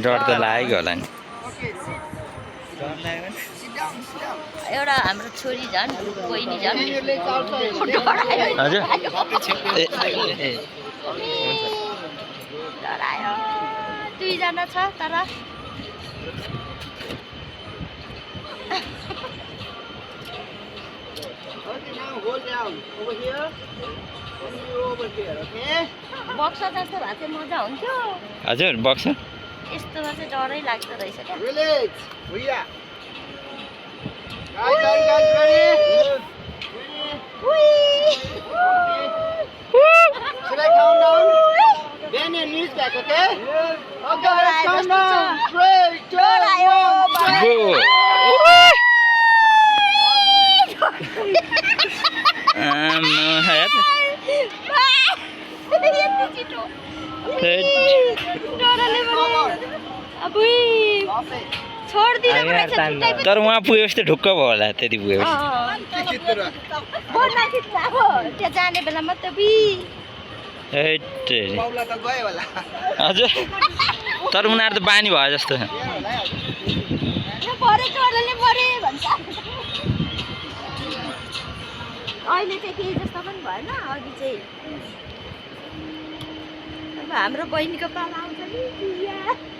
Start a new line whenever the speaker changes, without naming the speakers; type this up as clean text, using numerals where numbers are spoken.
डर त लागेको होला नि
एउटा हाम्रो छोरी झन् बहिनी झन्
हजुर
डरायो दुईजना छ तर बक्सा जस्तो भए चाहिँ मजा हुन्थ्यो
हजुर बक्स
यस्तोमा चाहिँ डरै लाग्दो रहेछ क्या
Should I count down? Then your knees back, okay? Okay, let's count down. 3, 2,
1.
तर उहाँ पुगेपछि त ढुक्क भयो होला त्यति पुगेपछि
त्यहाँ जाने बेला मात्रै
हजुर तर उनीहरू त बानी भयो जस्तो छ
अहिले चाहिँ केही जस्तो पनि भएन अघि चाहिँ अब हाम्रो बहिनीको पाला आउँछ नि